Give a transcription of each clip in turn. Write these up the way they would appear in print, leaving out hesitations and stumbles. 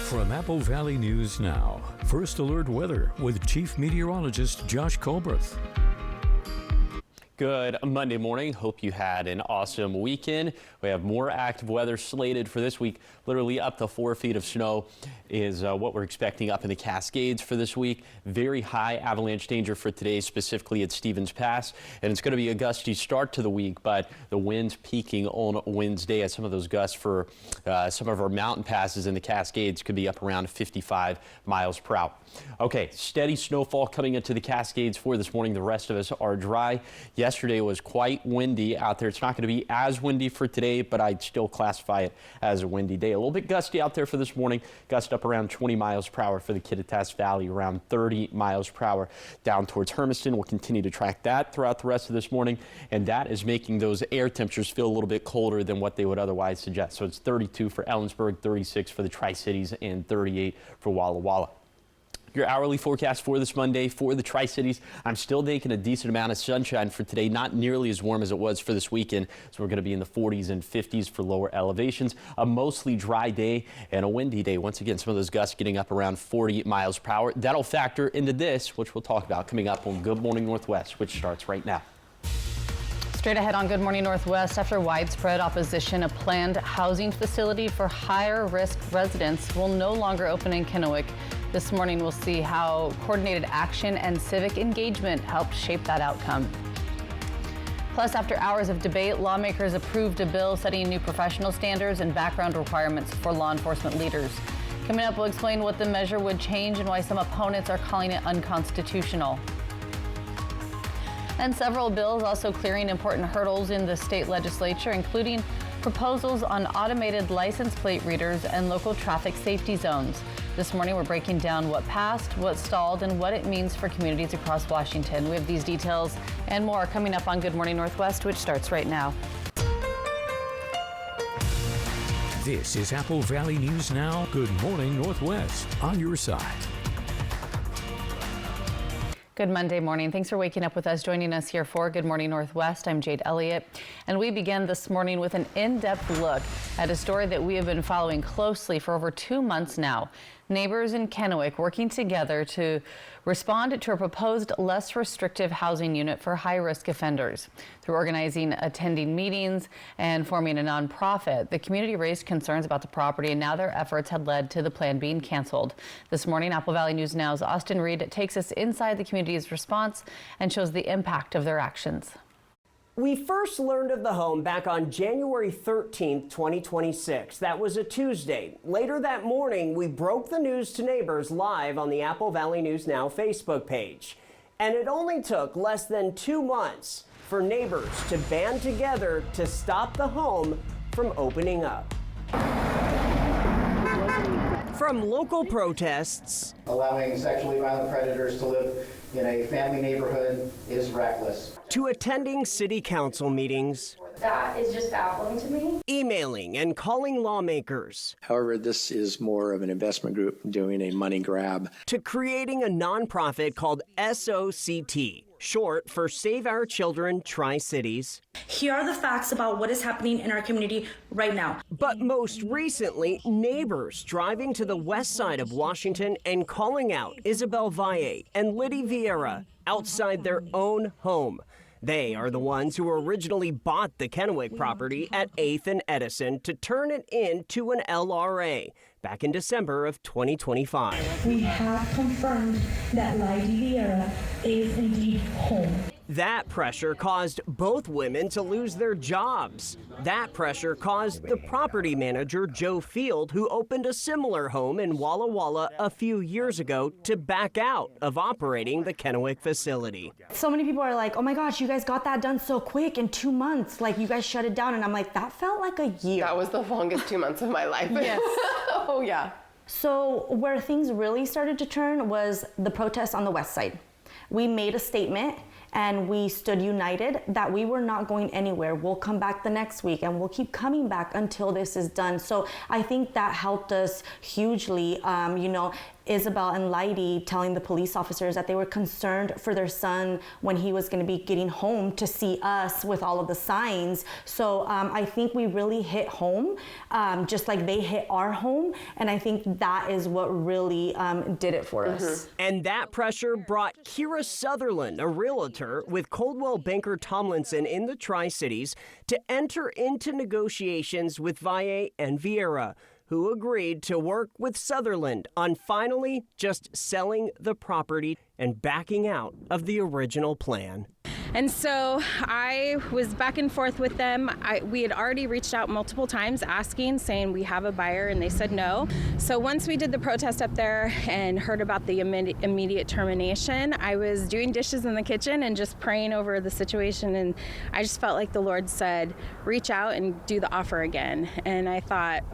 From Apple Valley News Now, First Alert Weather with Chief Meteorologist Josh Colberth. Good Monday morning. Hope you had an awesome weekend. We have more active weather slated for this week. Literally up to 4 feet of snow is what we're expecting up in the Cascades for this week. Very high avalanche danger for today, specifically at Stevens Pass. And it's going to be a gusty start to the week, but the winds peaking on Wednesday as some of those gusts for some of our mountain passes in the Cascades could be up around 55 miles per hour. Okay, steady snowfall coming into the Cascades for this morning. The rest of us are dry. Yesterday was quite windy out there. It's not going to be as windy for today, but I'd still classify it as a windy day. A little bit gusty out there for this morning. Gust up around 20 miles per hour for the Kittitas Valley, around 30 miles per hour down towards Hermiston. We'll continue to track that throughout the rest of this morning, and that is making those air temperatures feel a little bit colder than what they would otherwise suggest. So it's 32 for Ellensburg, 36 for the Tri-Cities, and 38 for Walla Walla. Your hourly forecast for this Monday for the Tri-Cities. I'm still taking a decent amount of sunshine for today, not nearly as warm as it was for this weekend. So we're going to be in the 40s and 50s for lower elevations. A mostly dry day and a windy day. Once again, some of those gusts getting up around 40 miles per hour. That'll factor into this, which we'll talk about coming up on Good Morning Northwest, which starts right now. Straight ahead on Good Morning Northwest, after widespread opposition, a planned housing facility for higher risk residents will no longer open in Kennewick. This morning, we'll see how coordinated action and civic engagement helped shape that outcome. Plus, after hours of debate, lawmakers approved a bill setting new professional standards and background requirements for law enforcement leaders. Coming up, we'll explain what the measure would change and why some opponents are calling it unconstitutional. And several bills also clearing important hurdles in the state legislature, including proposals on automated license plate readers and local traffic safety zones. This morning, we're breaking down what passed, what stalled, and what it means for communities across Washington. We have these details and more coming up on Good Morning Northwest, which starts right now. This is Apple Valley News Now. Good Morning Northwest, on your side. Good Monday morning. Thanks for waking up with us. Joining us here for Good Morning Northwest, I'm Jade Elliott. And we begin this morning with an in-depth look at a story that we have been following closely for over 2 months now. Neighbors in Kennewick working together to respond to a proposed less restrictive housing unit for high-risk offenders. Through organizing, attending meetings, and forming a nonprofit, the community raised concerns about the property, and now their efforts had led to the plan being canceled. This morning, Apple Valley News Now's Austin Reed takes us inside the community's response and shows the impact of their actions. We first learned of the home back on January 13th, 2026. That was a Tuesday. Later that morning, we broke the news to neighbors live on the Apple Valley News Now Facebook page. And it only took less than 2 months for neighbors to band together to stop the home from opening up. From local protests, allowing sexually violent predators to live in a family neighborhood is reckless, to attending city council meetings. That is just baffling to me. Emailing and calling lawmakers. However, this is more of an investment group doing a money grab. To creating a nonprofit called SOCT, short for Save Our Children Tri-Cities. Here are the facts about what is happening in our community right now. But most recently, neighbors driving to the west side of Washington and calling out Isabel Valle and Liddy Vieira outside their own home. They are the ones who originally bought the Kennewick property at 8th and Edison to turn it into an LRA back in December of 2025. We have confirmed that Liddy Vieira is indeed home. That pressure caused both women to lose their jobs. That pressure caused the property manager, Joe Field, who opened a similar home in Walla Walla a few years ago, to back out of operating the Kennewick facility. So many people are like, oh my gosh, you guys got that done so quick in 2 months. Like, you guys shut it down. And I'm like, that felt like a year. That was the longest 2 months of my life. Yes. Oh, yeah. So where things really started to turn was the protests on the west side. We made a statement, and we stood united that we were not going anywhere. We'll come back the next week and we'll keep coming back until this is done. So I think that helped us hugely. Isabel and Leidy telling the police officers that they were concerned for their son when he was going to be getting home to see us with all of the signs. So I think we really hit home, just like they hit our home. And I think that is what really did it for us. And that pressure brought Kira Sutherland, a realtor with Coldwell Banker Tomlinson in the Tri-Cities, to enter into negotiations with Valle and Vieira, who agreed to work with Sutherland on finally just selling the property and backing out of the original plan. And so I was back and forth with them. We had already reached out multiple times asking, saying we have a buyer, and they said no. So once we did the protest up there and heard about the immediate termination, I was doing dishes in the kitchen and just praying over the situation. And I just felt like the Lord said, reach out and do the offer again. And I thought,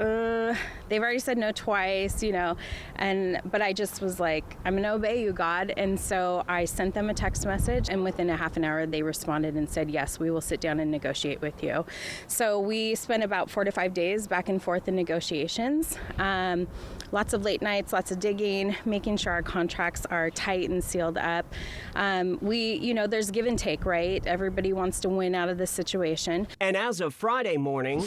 they've already said no twice, but I just was like, I'm gonna obey you, God. And so I sent them a text message, and within a half an hour, they responded and said, yes, we will sit down and negotiate with you. So we spent about 4 to 5 days back and forth in negotiations. Lots of late nights, lots of digging, making sure our contracts are tight and sealed up. There's give and take, right? Everybody wants to win out of this situation. And as of Friday morning,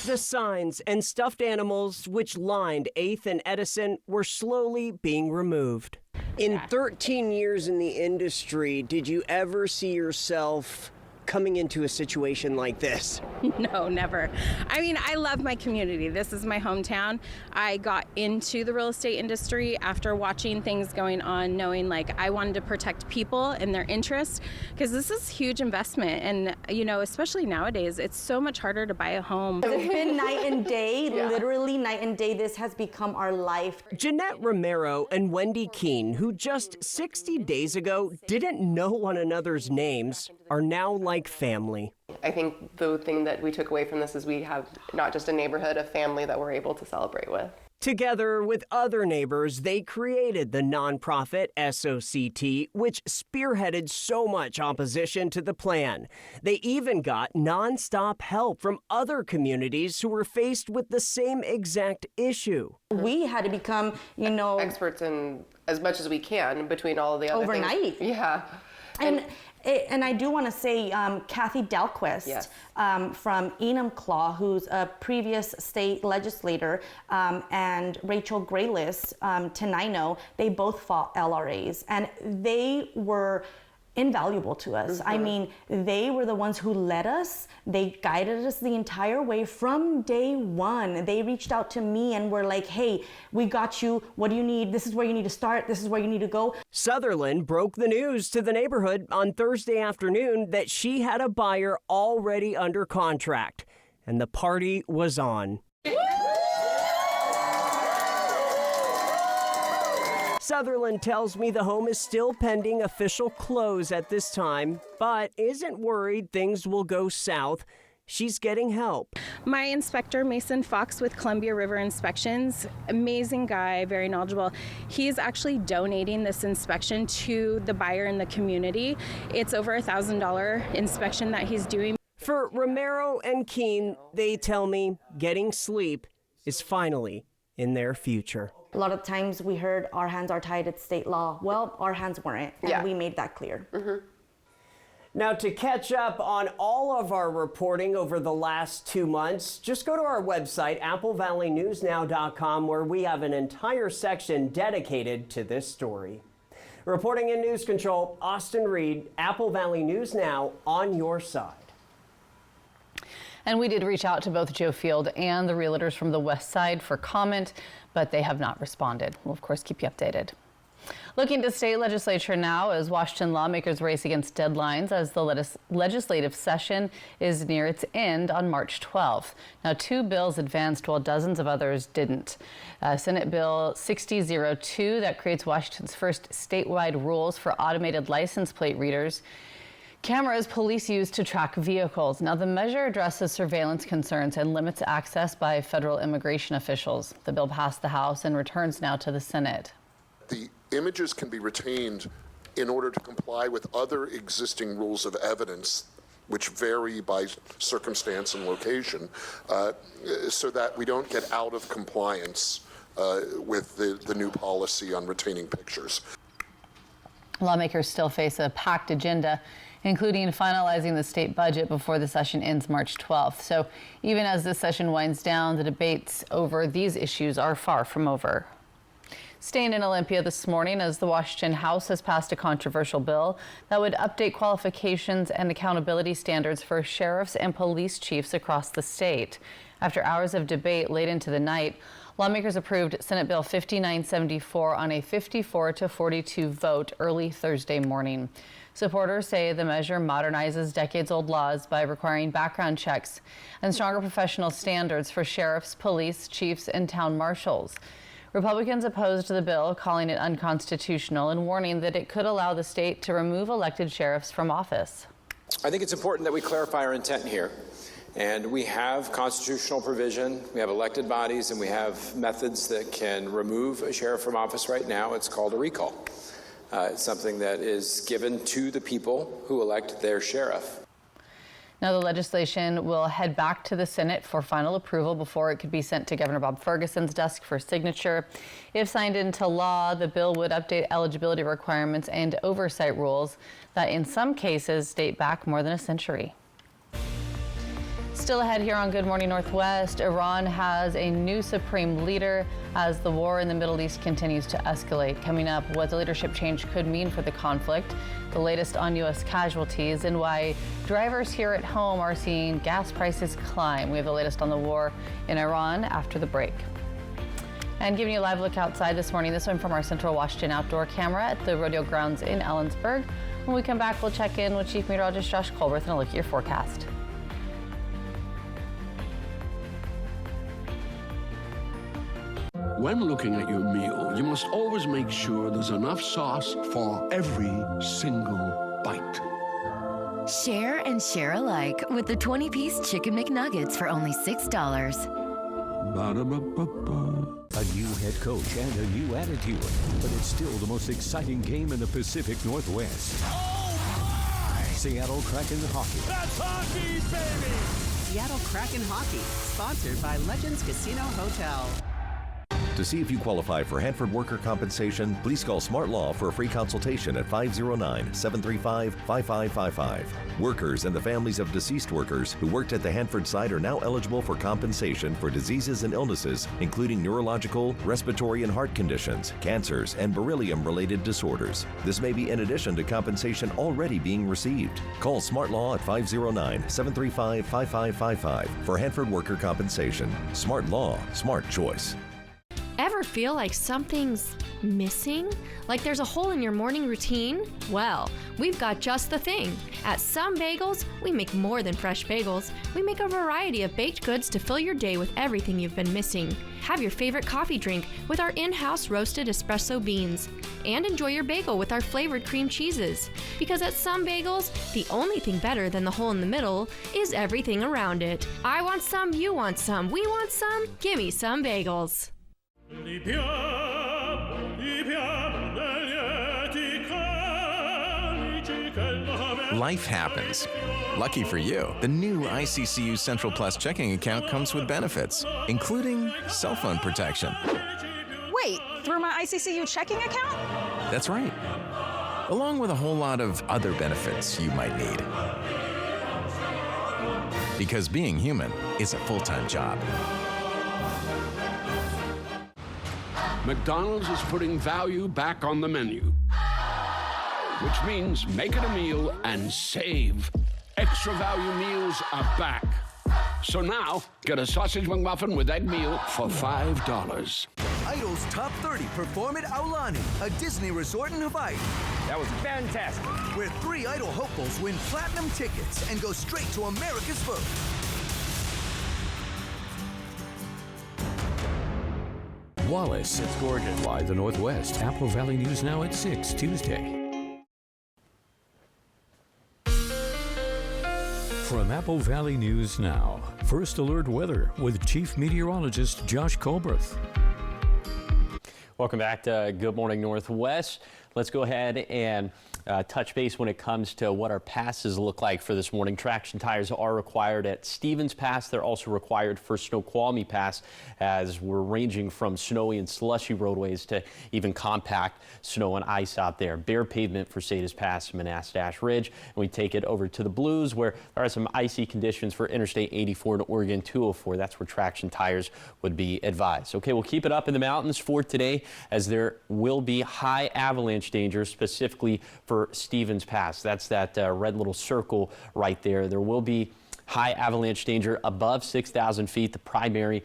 the signs and stuffed animals which lined 8th and Edison were slowly being removed. In 13 years in the industry, did you ever see yourself coming into a situation like this? No, never. I mean, I love my community. This is my hometown. I got into the real estate industry after watching things going on, knowing like I wanted to protect people and their interests, because this is huge investment. And, especially nowadays, it's so much harder to buy a home. It's been night and day, literally night and day. This has become our life. Jeanette Romero and Wendy Keene, who just 60 days ago didn't know one another's names, are now like family. I think the thing that we took away from this is we have not just a neighborhood, a family that we're able to celebrate with. Together with other neighbors, they created the nonprofit SOCT, which spearheaded so much opposition to the plan. They even got nonstop help from other communities who were faced with the same exact issue. We had to become, experts in as much as we can between all of the other overnight. Things. Yeah. And I do want to say Kathy Delquist from Enumclaw, who's a previous state legislator, and Rachel Graylis, Tenino, they both fought LRAs, and they were invaluable to us. I mean, they were the ones who led us. They guided us the entire way from day one. They reached out to me and were like, hey, we got you. What do you need? This is where you need to start. This is where you need to go. Sutherland broke the news to the neighborhood on Thursday afternoon that she had a buyer already under contract, and the party was on. Sutherland tells me the home is still pending official close at this time, but isn't worried things will go south. She's getting help. My inspector, Mason Fox with Columbia River Inspections, amazing guy, very knowledgeable. He's actually donating this inspection to the buyer in the community. It's over $1,000 inspection that he's doing. For Romero and Keene, they tell me getting sleep is finally in their future. A lot of times we heard our hands are tied, it's state law. Well, our hands weren't, and we made that clear. Now, to catch up on all of our reporting over the last 2 months, just go to our website, applevalley.newsnow.com, where we have an entire section dedicated to this story. Reporting in News Control, Austin Reed, Apple Valley News Now, on your side. And we did reach out to both Joe Field and the realtors from the West Side for comment, but they have not responded. We'll, of course, keep you updated. Looking to state legislature now as Washington lawmakers race against deadlines as the legislative session is near its end on March 12th. Now, 2 bills advanced while dozens of others didn't. Senate Bill 6002 that creates Washington's first statewide rules for automated license plate readers. Cameras police use to track vehicles. Now, the measure addresses surveillance concerns and limits access by federal immigration officials. The bill passed the House and returns now to the Senate. The images can be retained in order to comply with other existing rules of evidence, which vary by circumstance and location, so that we don't get out of compliance with the new policy on retaining pictures. Lawmakers still face a packed agenda, including finalizing the state budget before the session ends March 12th. So even as this session winds down, the debates over these issues are far from over. Staying in Olympia this morning, as the Washington House has passed a controversial bill that would update qualifications and accountability standards for sheriffs and police chiefs across the state. After hours of debate late into the night, lawmakers approved Senate Bill 5974 on a 54-42 vote early Thursday morning. Supporters say the measure modernizes decades-old laws by requiring background checks and stronger professional standards for sheriffs, police chiefs, and town marshals. Republicans opposed the bill, calling it unconstitutional and warning that it could allow the state to remove elected sheriffs from office. I think it's important that we clarify our intent here. And we have constitutional provision, we have elected bodies, and we have methods that can remove a sheriff from office right now. It's called a recall. It's something that is given to the people who elect their sheriff. Now, the legislation will head back to the Senate for final approval before it could be sent to Governor Bob Ferguson's desk for signature. If signed into law, the bill would update eligibility requirements and oversight rules that in some cases date back more than a century. Still ahead here on Good Morning Northwest, Iran has a new supreme leader as the war in the Middle East continues to escalate. Coming up, what the leadership change could mean for the conflict, the latest on U.S. casualties, and why drivers here at home are seeing gas prices climb. We have the latest on the war in Iran after the break. And giving you a live look outside this morning, this one from our Central Washington outdoor camera at the rodeo grounds in Ellensburg. When we come back, we'll check in with Chief Meteorologist Josh Colbert and a look at your forecast. When looking at your meal, you must always make sure there's enough sauce for every single bite. Share and share alike with the 20-piece Chicken McNuggets for only $6. Ba-da-ba-ba-ba. A new head coach and a new attitude, but it's still the most exciting game in the Pacific Northwest. Oh my! Seattle Kraken Hockey. That's hockey, baby! Seattle Kraken Hockey, sponsored by Legends Casino Hotel. To see if you qualify for Hanford worker compensation, please call Smart Law for a free consultation at 509-735-5555. Workers and the families of deceased workers who worked at the Hanford site are now eligible for compensation for diseases and illnesses, including neurological, respiratory and heart conditions, cancers, and beryllium-related disorders. This may be in addition to compensation already being received. Call Smart Law at 509-735-5555 for Hanford worker compensation. Smart Law, smart choice. Ever feel like something's missing? Like there's a hole in your morning routine? Well, we've got just the thing. At Some Bagels, we make more than fresh bagels. We make a variety of baked goods to fill your day with everything you've been missing. Have your favorite coffee drink with our in-house roasted espresso beans. And enjoy your bagel with our flavored cream cheeses. Because at Some Bagels, the only thing better than the hole in the middle is everything around it. I want some, you want some, we want some. Gimme Some Bagels. Life happens. Lucky for you, the new ICCU Central Plus checking account comes with benefits, including cell phone protection. Wait, through my ICCU checking account? That's right. Along with a whole lot of other benefits you might need. Because being human is a full-time job. McDonald's is putting value back on the menu, which means make it a meal and save. Extra value meals are back. So now, get a sausage McMuffin with egg meal for $5. Idol's Top 30 perform at Aulani, a Disney resort in Hawaii. That was fantastic. Where 3 Idol hopefuls win platinum tickets and go straight to America's vote. Wallace. It's gorgeous. Live the Northwest. Apple Valley News Now at 6 Tuesday. From Apple Valley News Now, First Alert Weather with Chief Meteorologist Josh Colbert. Welcome back to Good Morning Northwest. let's go ahead and touch base when it comes to what our passes look like for this morning. Traction tires are required at Stevens Pass. They're also required for Snoqualmie Pass, as we're ranging from snowy and slushy roadways to even compact snow and ice out there. Bare pavement for Sades Pass and Manastash Ridge. And we take it over to the Blues, where there are some icy conditions for Interstate 84 and Oregon 204. That's where traction tires would be advised. Okay, we'll keep it up in the mountains for today, as there will be high avalanche danger, specifically for Stevens Pass. That's that red little circle right there. There will be high avalanche danger above 6,000 feet. The primary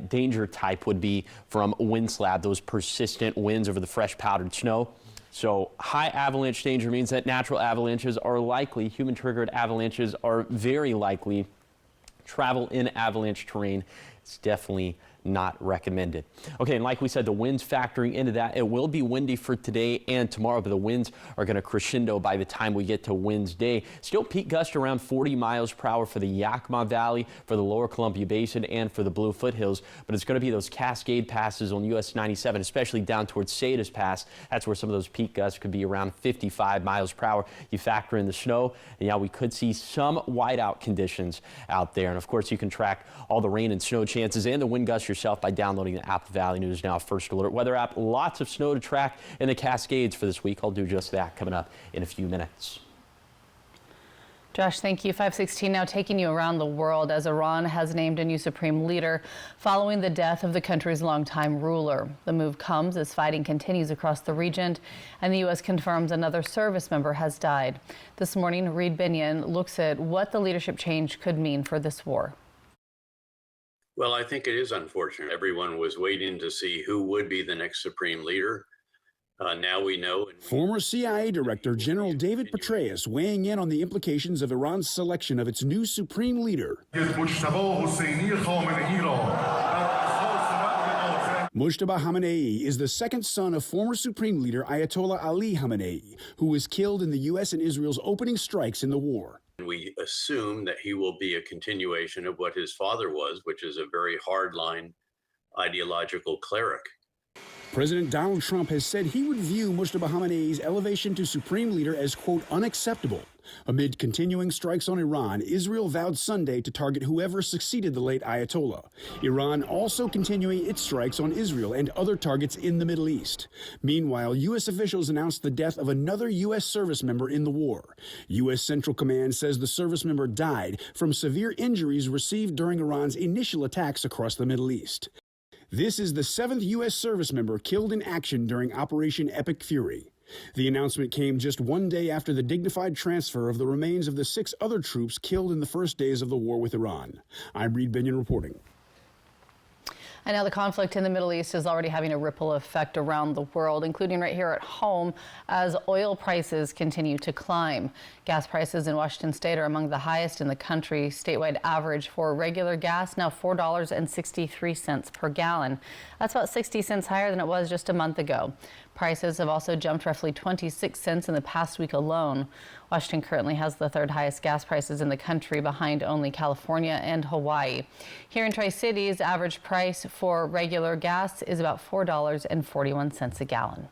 danger type would be from wind slab, those persistent winds over the fresh powdered snow. So high avalanche danger means that natural avalanches are likely. Human triggered avalanches are very likely. Travel in avalanche terrain is definitely not recommended. Okay, and like we said, the winds factoring into that. It will be windy for today and tomorrow, but the winds are going to crescendo by the time we get to Wednesday. Still peak gust around 40 miles per hour for the Yakima Valley, for the lower Columbia Basin, and for the Blue Foothills. But it's going to be those Cascade passes on US 97, especially down towards Sades Pass. That's where some of those peak gusts could be around 55 miles per hour. You factor in the snow, and yeah, we could see some whiteout conditions out there. And of course, you can track all the rain and snow chances and the wind gusts yourself by downloading the Apple Valley News Now First Alert weather app. Lots of snow to track in the Cascades for this week. I'll do just that coming up in a few minutes. Josh, thank you. 5:16 now, taking you around the world, as Iran has named a new supreme leader following the death of the country's longtime ruler. The move comes as fighting continues across the region, and the U.S. confirms another service member has died. This morning, Reed Binion looks at what the leadership change could mean for this war. Well, I think it is unfortunate. Everyone was waiting to see who would be the next supreme leader. Now we know. Former CIA Director General David Petraeus weighing in on the implications of Iran's selection of its new supreme leader. Mojtaba Khamenei is the second son of former Supreme Leader Ayatollah Ali Khamenei, who was killed in the U.S. and Israel's opening strikes in the war. We assume that he will be a continuation of what his father was, which is a very hardline ideological cleric. President Donald Trump has said he would view Mojtaba Khamenei's elevation to supreme leader as, quote, unacceptable. Amid continuing strikes on Iran, Israel vowed Sunday to target whoever succeeded the late Ayatollah. Iran also continuing its strikes on Israel and other targets in the Middle East. Meanwhile, U.S. officials announced the death of another U.S. service member in the war. U.S. Central Command says the service member died from severe injuries received during Iran's initial attacks across the Middle East. This is the 7th U.S. service member killed in action during Operation Epic Fury. The announcement came just one day after the dignified transfer of the remains of the 6 other troops killed in the first days of the war with Iran. I'm Reed Binion reporting. And now the conflict in the Middle East is already having a ripple effect around the world, including right here at home, as oil prices continue to climb. Gas prices in Washington state are among the highest in the country. Statewide average for regular gas now $4.63 per gallon. That's about 60 cents higher than it was just a month ago. Prices have also jumped roughly 26 cents in the past week alone. Washington currently has the 3rd highest gas prices in the country, behind only California and Hawaii. Here in Tri-Cities, average price for regular gas is about $4.41 a gallon.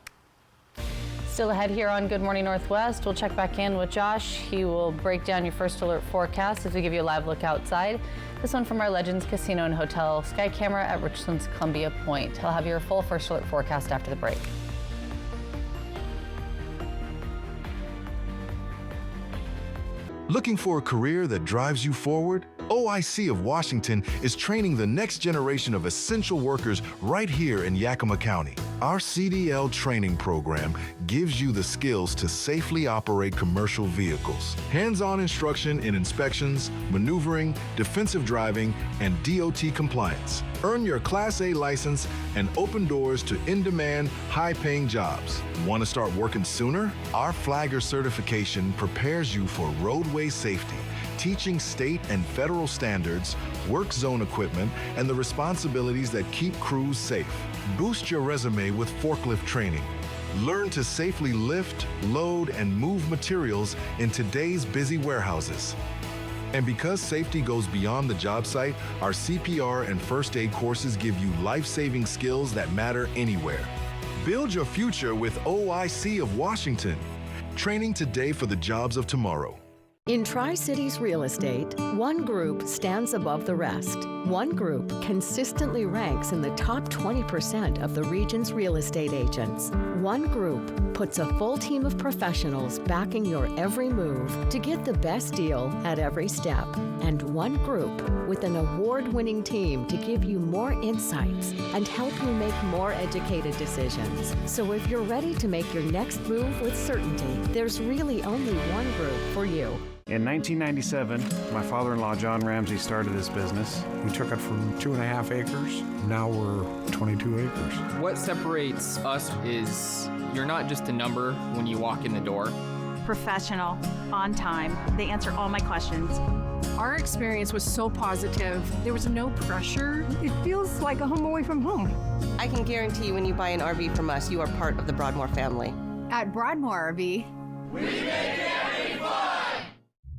Still ahead here on Good Morning Northwest, we'll check back in with Josh. He will break down your First Alert forecast as we give you a live look outside. This one from our Legends Casino and Hotel Sky Camera at Richland's Columbia Point. I'll have your full First Alert forecast after the break. Looking for a career that drives you forward? OIC of Washington is training the next generation of essential workers right here in Yakima County. Our CDL training program gives you the skills to safely operate commercial vehicles. Hands-on instruction in inspections, maneuvering, defensive driving, and DOT compliance. Earn your Class A license and open doors to in-demand, high-paying jobs. Want to start working sooner? Our Flagger certification prepares you for roadway safety, teaching state and federal standards, work zone equipment, and the responsibilities that keep crews safe. Boost your resume with forklift training. Learn to safely lift, load, and move materials in today's busy warehouses. And because safety goes beyond the job site, our CPR and first aid courses give you life-saving skills that matter anywhere. Build your future with OIC of Washington. Training today for the jobs of tomorrow. In Tri-Cities Real Estate, one group stands above the rest. One group consistently ranks in the top 20% of the region's real estate agents. One group puts a full team of professionals backing your every move to get the best deal at every step. And one group with an award-winning team to give you more insights and help you make more educated decisions. So if you're ready to make your next move with certainty, there's really only one group for you. In 1997, my father-in-law, John Ramsey, started this business. We took it from 2.5 acres. Now we're 22 acres. What separates us is you're not just a number when you walk in the door. Professional, on time. They answer all my questions. Our experience was so positive. There was no pressure. It feels like a home away from home. I can guarantee you when you buy an RV from us, you are part of the Broadmoor family. At Broadmoor RV, we make caring fun!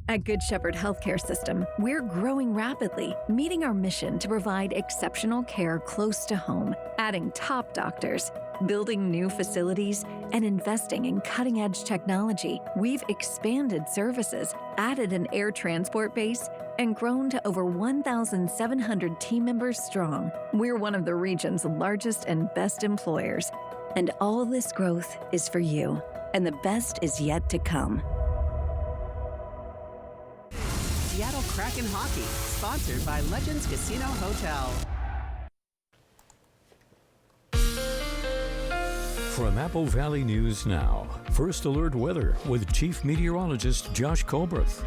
At Good Shepherd Healthcare System, we're growing rapidly, meeting our mission to provide exceptional care close to home, adding top doctors, building new facilities, and investing in cutting-edge technology. We've expanded services, added an air transport base, and grown to over 1,700 team members strong. We're one of the region's largest and best employers, and all this growth is for you, and the best is yet to come. Seattle Kraken Hockey, sponsored by Legends Casino Hotel. From Apple Valley News Now, First Alert Weather with Chief Meteorologist Josh Colbreth.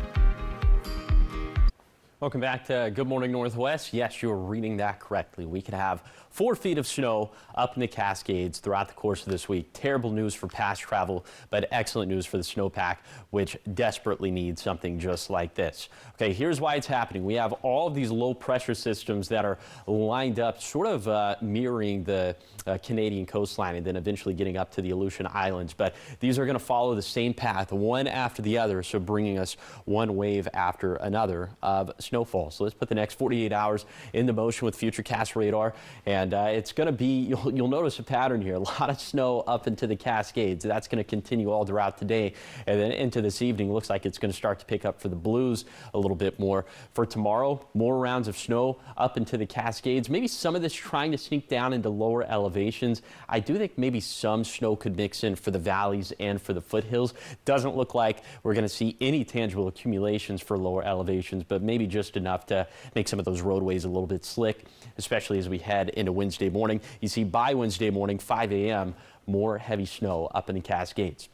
Welcome back to Good Morning Northwest. Yes, you're reading that correctly. We could have 4 feet of snow up in the Cascades throughout the course of this week. Terrible news for past travel, but excellent news for the snowpack, which desperately needs something just like this. Okay, here's why it's happening. We have all of these low pressure systems that are lined up, sort of mirroring the Canadian coastline and then eventually getting up to the Aleutian Islands. But these are going to follow the same path, one after the other, so bringing us one wave after another of snowfall. So let's put the next 48 hours into motion with Futurecast radar. And it's going to be, you'll notice a pattern here, a lot of snow up into the Cascades. That's going to continue all throughout today. And then into this evening, looks like it's going to start to pick up for the Blues a little bit more. For tomorrow, more rounds of snow up into the Cascades. Maybe some of this trying to sneak down into lower elevations. I do think maybe some snow could mix in for the valleys and for the foothills. Doesn't look like we're going to see any tangible accumulations for lower elevations, but maybe just enough to make some of those roadways a little bit slick, especially as we head into Wednesday morning. You see by Wednesday morning, 5 a.m., more heavy snow up in the Cascades.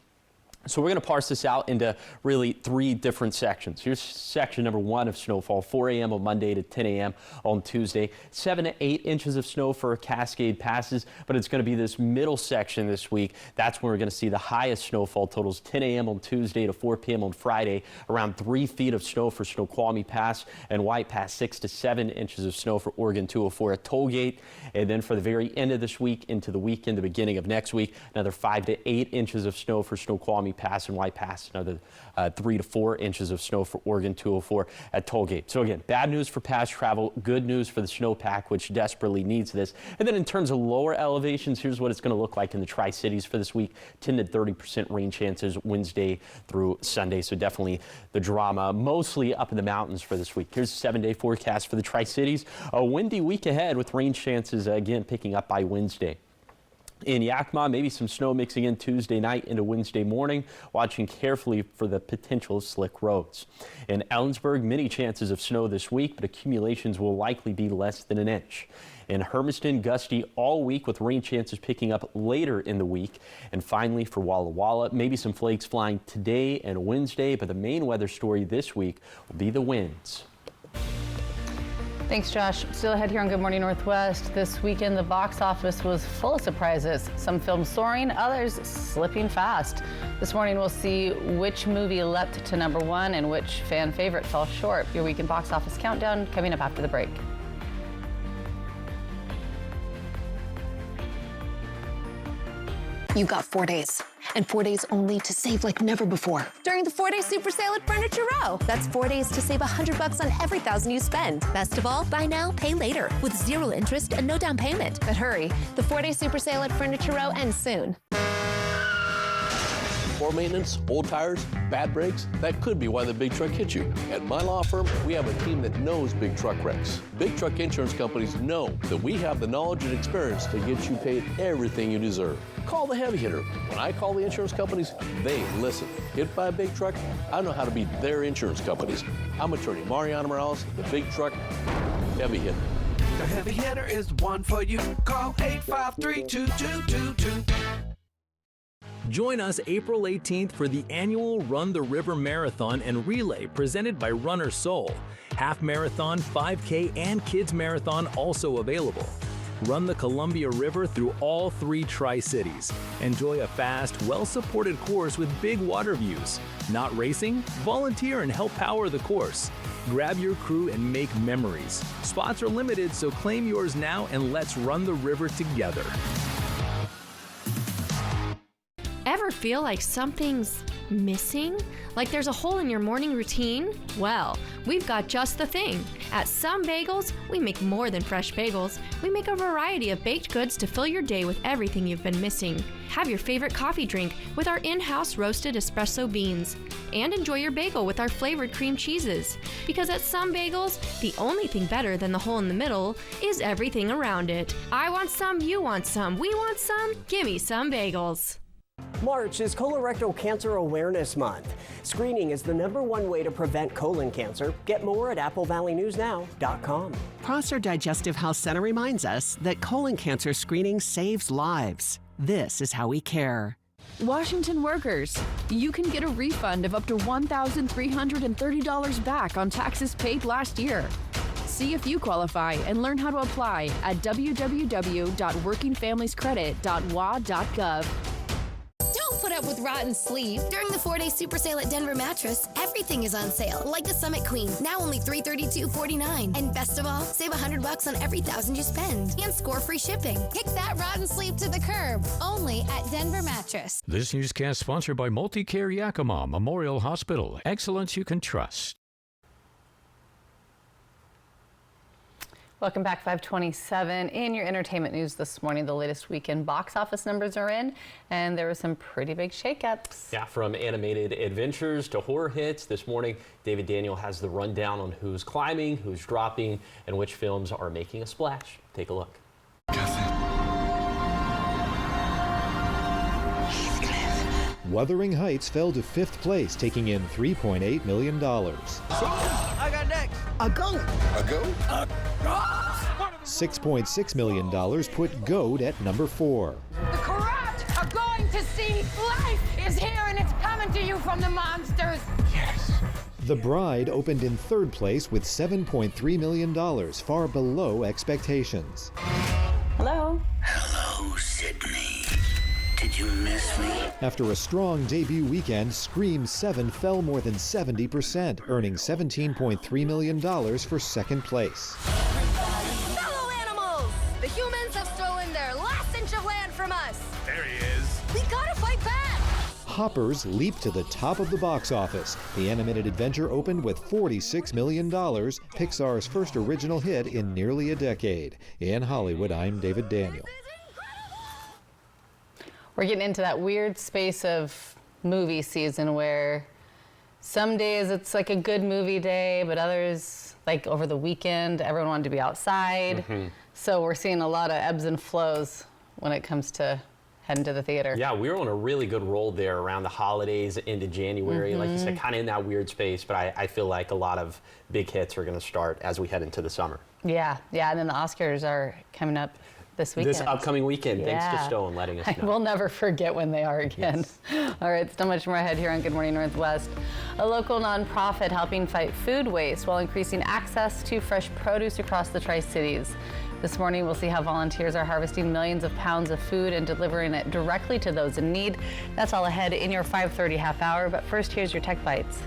So we're going to parse this out into really 3 different sections. Here's section number 1 of snowfall, 4 a.m. on Monday to 10 a.m. on Tuesday. 7 to 8 inches of snow for Cascade passes, but it's going to be this middle section this week. That's when we're going to see the highest snowfall totals, 10 a.m. on Tuesday to 4 p.m. on Friday. Around 3 feet of snow for Snoqualmie Pass and White Pass, 6 to 7 inches of snow for Oregon 204 at Tollgate. And then for the very end of this week into the weekend, the beginning of next week, another 5 to 8 inches of snow for Snoqualmie Pass and White Pass, another 3 to 4 inches of snow for Oregon 204 at Tollgate. So again, bad news for past travel, good news for the snowpack, which desperately needs this. And then in terms of lower elevations, here's what it's going to look like in the Tri-Cities for this week. 10 to 30% rain chances Wednesday through Sunday. So definitely the drama, mostly up in the mountains for this week. Here's a 7-day forecast for the Tri-Cities. A windy week ahead with rain chances again picking up by Wednesday. In Yakima, maybe some snow mixing in Tuesday night into Wednesday morning, watching carefully for the potential of slick roads. In Ellensburg, many chances of snow this week, but accumulations will likely be less than an inch. In Hermiston, gusty all week with rain chances picking up later in the week. And finally for Walla Walla, maybe some flakes flying today and Wednesday, but the main weather story this week will be the winds. Thanks, Josh. Still ahead here on Good Morning Northwest. This weekend, the box office was full of surprises. Some films soaring, others slipping fast. This morning, we'll see which movie leapt to number 1 and which fan favorite fell short. Your weekend box office countdown coming up after the break. You've got 4 days. and 4 days only to save like never before. During the 4-day super sale at Furniture Row. That's 4 days to save $100 on every $1,000 you spend. Best of all, buy now, pay later with 0 interest and no down payment. But hurry, the 4-day super sale at Furniture Row ends soon. Poor maintenance, old tires, bad brakes, that could be why the big truck hit you. At my law firm, we have a team that knows big truck wrecks. Big truck insurance companies know that we have the knowledge and experience to get you paid everything you deserve. Call the heavy hitter. When I call the insurance companies, they listen. Hit by a big truck, I know how to be their insurance companies. I'm attorney Mariano Morales, the big truck heavy hitter. The heavy hitter is the one for you. Call 853-2222. Join us April 18th for the annual Run the River Marathon and Relay presented by Runner Soul. Half Marathon, 5K, and Kids Marathon also available. Run the Columbia River through all 3 Tri-Cities. Enjoy a fast, well-supported course with big water views. Not racing? Volunteer and help power the course. Grab your crew and make memories. Spots are limited, so claim yours now and let's run the river together. Ever feel like something's missing? Like there's a hole in your morning routine? Well, we've got just the thing. At Some Bagels, we make more than fresh bagels. We make a variety of baked goods to fill your day with everything you've been missing. Have your favorite coffee drink with our in-house roasted espresso beans. And enjoy your bagel with our flavored cream cheeses. Because at Some Bagels, the only thing better than the hole in the middle is everything around it. I want some, you want some, we want some, gimme Some Bagels. March is Colorectal Cancer Awareness Month. Screening is the #1 way to prevent colon cancer. Get more at applevalleyNewsNow.com. Prosser Digestive Health Center reminds us that colon cancer screening saves lives. This is how we care. Washington workers, you can get a refund of up to $1,330 back on taxes paid last year. See if you qualify and learn how to apply at www.workingfamiliescredit.wa.gov. Don't put up with rotten sleep. During the 4-day super sale at Denver Mattress, everything is on sale, like the Summit Queen, now only $332.49. And best of all, save $100 on every $1,000 you spend and score free shipping. Kick that rotten sleep to the curb, only at Denver Mattress. This newscast sponsored by Multicare Yakima Memorial Hospital. Excellence you can trust. Welcome back, 527. In your entertainment news this morning, the latest weekend box office numbers are in, and there were some pretty big shakeups. Yeah, from animated adventures to horror hits. This morning, David Daniel has the rundown on who's climbing, who's dropping, and which films are making a splash. Take a look. Wuthering Heights fell to 5th place, taking in $3.8 million. I got next. A goat. A goat? $6.6 million put Goat at number 4. The corrupt are going to see life is here and it's coming to you from the monsters. Yes. The Bride opened in 3rd place with $7.3 million, far below expectations. Hello. Hello, Sydney. Did you miss me? After a strong debut weekend, Scream 7 fell more than 70%, earning $17.3 million for 2nd place. Fellow animals! The humans have stolen their last inch of land from us. There he is. We gotta fight back! Hoppers leaped to the top of the box office. The animated adventure opened with $46 million, Pixar's first original hit in nearly a decade. In Hollywood, I'm David Daniel. We're getting into that weird space of movie season where some days it's like a good movie day, but others, like over the weekend, everyone wanted to be outside. So we're seeing a lot of ebbs and flows when it comes to heading to the theater. Yeah, we were on a really good roll there around the holidays into January. Like you said, kind of in that weird space, but I feel like a lot of big hits are going to start as we head into the summer. Yeah, and then the Oscars are coming up this weekend. This upcoming weekend. Thanks to Stowe and letting us know. We'll never forget when they are again. Yes. All right, so much more ahead here on Good Morning Northwest. A local nonprofit helping fight food waste while increasing access to fresh produce across the Tri-Cities. This morning, we'll see how volunteers are harvesting millions of pounds of food and delivering it directly to those in need. That's all ahead in your 5:30 half hour. But first, here's your Tech Bites.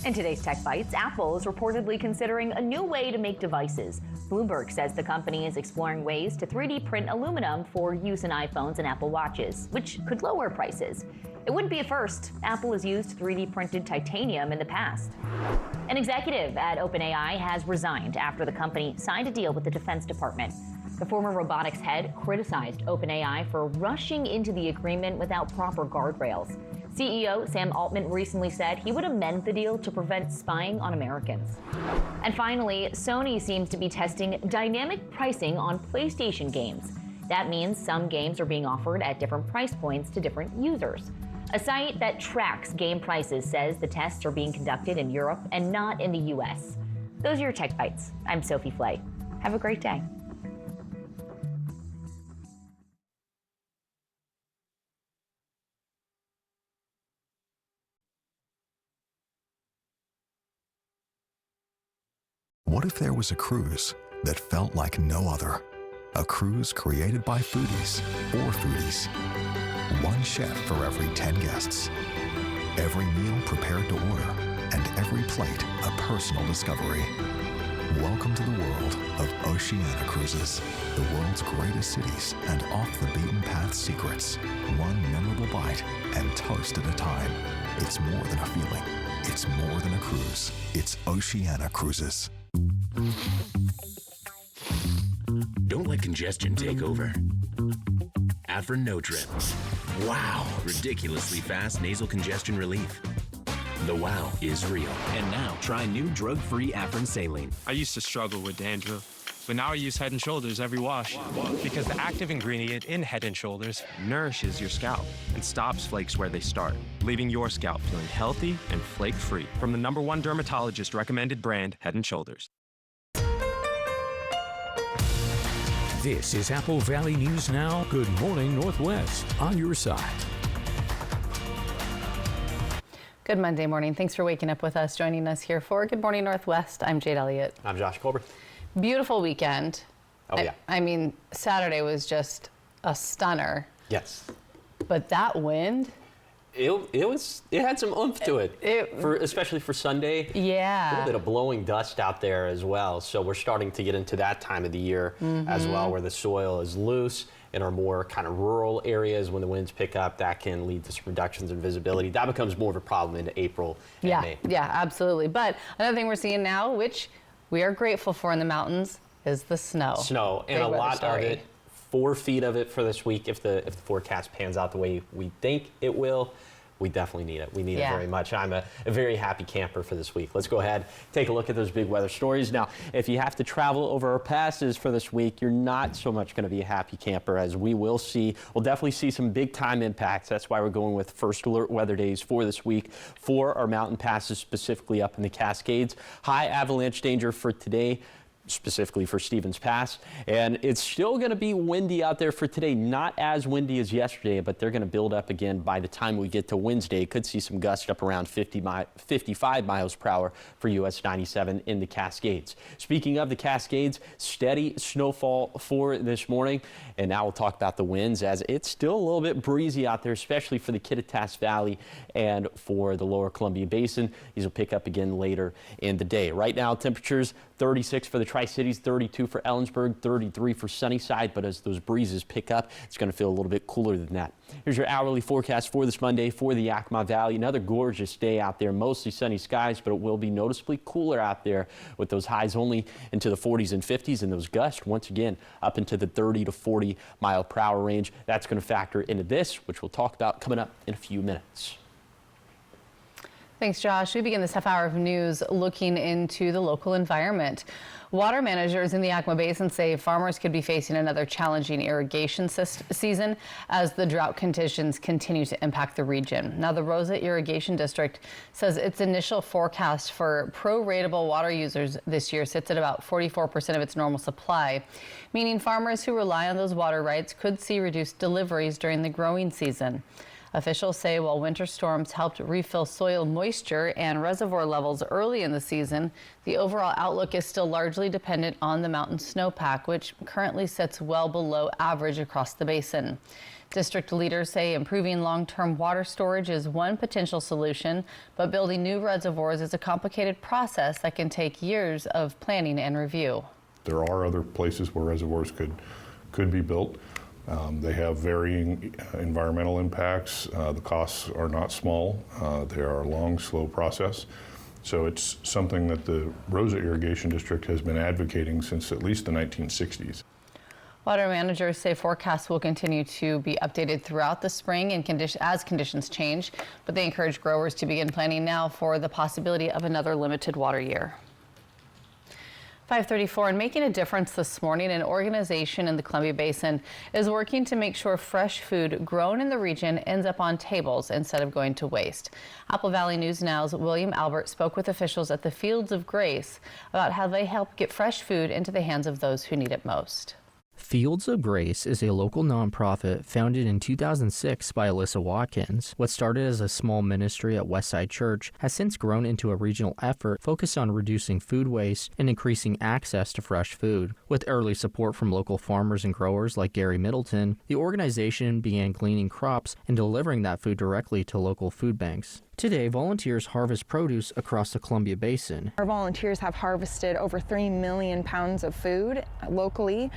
In today's Tech Bites, Apple is reportedly considering a new way to make devices. Bloomberg says the company is exploring ways to 3D print aluminum for use in iPhones and Apple Watches, which could lower prices. It wouldn't be a first. Apple has used 3D printed titanium in the past. An executive at OpenAI has resigned after the company signed a deal with the Defense Department. The former robotics head criticized OpenAI for rushing into the agreement without proper guardrails. CEO Sam Altman recently said he would amend the deal to prevent spying on Americans. And finally, Sony seems to be testing dynamic pricing on PlayStation games. That means some games are being offered at different price points to different users. A site that tracks game prices says the tests are being conducted in Europe and not in the U.S. Those are your Tech Bites. I'm Sophie Flay. Have a great day. What if there was a cruise that felt like no other? A cruise created by foodies, for foodies. One chef for every 10 guests. Every meal prepared to order, and every plate a personal discovery. Welcome to the world of Oceania Cruises, the world's greatest cities and off-the-beaten-path secrets. One memorable bite and toast at a time. It's more than a feeling. It's more than a cruise. It's Oceania Cruises. Don't let congestion take over. Afrin No Trip. Wow, ridiculously fast nasal congestion relief. The wow is real. And now, try new drug-free Afrin Saline. I used to struggle with dandruff, but now I use Head & Shoulders every wash because the active ingredient in Head & Shoulders nourishes your scalp and stops flakes where they start, leaving your scalp feeling healthy and flake-free. From the #1 dermatologist recommended brand, Head & Shoulders. This is Apple Valley News Now. Good morning, Northwest, on your side. Good Monday morning. Thanks for waking up with us, joining us here for Good Morning Northwest. I'm Jade Elliott. I'm Josh Colbert. Beautiful weekend. Oh, yeah. I mean, Saturday was just a stunner. Yes. But that wind. It had some oomph to it, especially for Sunday. Yeah. A little bit of blowing dust out there as well. So we're starting to get into that time of the year as well, where the soil is loose. In our more kind of rural areas, when the winds pick up, that can lead to some reductions in visibility. That becomes more of a problem into April and May. Yeah, absolutely. But another thing we're seeing now, which we are grateful for in the mountains, is the snow. Snow, and a lot of it, 4 feet of it for this week. If the forecast pans out the way we think it will, we definitely need it. We need it very much. I'm a very happy camper for this week. Let's go ahead, take a look at those big weather stories. Now, if you have to travel over our passes for this week, you're not so much going to be a happy camper, as we'll definitely see some big time impacts. That's why we're going with first alert weather days for this week for our mountain passes, specifically up in the Cascades. High avalanche danger for today, specifically for Stevens Pass. And it's still going to be windy out there for today. Not as windy as yesterday, but they're going to build up again by the time we get to Wednesday. Could see some gusts up around 55 miles per hour for US 97 in the Cascades. Speaking of the Cascades, steady snowfall for this morning. And now we'll talk about the winds, as it's still a little bit breezy out there, especially for the Kittitas Valley and for the lower Columbia Basin. These will pick up again later in the day. Right now, temperatures 36 for the Tri-Cities, 32 for Ellensburg, 33 for Sunnyside, but as those breezes pick up, it's going to feel a little bit cooler than that. Here's your hourly forecast for this Monday for the Yakima Valley. Another gorgeous day out there, mostly sunny skies, but it will be noticeably cooler out there with those highs only into the 40s and 50s, and those gusts once again up into the 30 to 40 mile per hour range. That's going to factor into this, which we'll talk about coming up in a few minutes. Thanks, Josh. We begin this half hour of news looking into the local environment. Water managers in the Yakima Basin say farmers could be facing another challenging irrigation season as the drought conditions continue to impact the region. Now, the Rosa Irrigation District says its initial forecast for pro-ratable water users this year sits at about 44% of its normal supply, meaning farmers who rely on those water rights could see reduced deliveries during the growing season. Officials say while winter storms helped refill soil moisture and reservoir levels early in the season, the overall outlook is still largely dependent on the mountain snowpack, which currently sits well below average across the basin. District leaders say improving long-term water storage is one potential solution, but building new reservoirs is a complicated process that can take years of planning and review. There are other places where reservoirs could be built. They have varying environmental impacts. The costs are not small. They are a long, slow process. So it's something that the Rosa Irrigation District has been advocating since at least the 1960s. Water managers say forecasts will continue to be updated throughout the spring and as conditions change, but they encourage growers to begin planning now for the possibility of another limited water year. 5:34, and making a difference this morning, an organization in the Columbia Basin is working to make sure fresh food grown in the region ends up on tables instead of going to waste. Apple Valley News Now's William Albert spoke with officials at the Fields of Grace about how they help get fresh food into the hands of those who need it most. Fields of Grace is a local nonprofit founded in 2006 by Alyssa Watkins. What started as a small ministry at Westside Church has since grown into a regional effort focused on reducing food waste and increasing access to fresh food. With early support from local farmers and growers like Gary Middleton, the organization began gleaning crops and delivering that food directly to local food banks. Today, volunteers harvest produce across the Columbia Basin. Our volunteers have harvested over 3 million pounds of food locally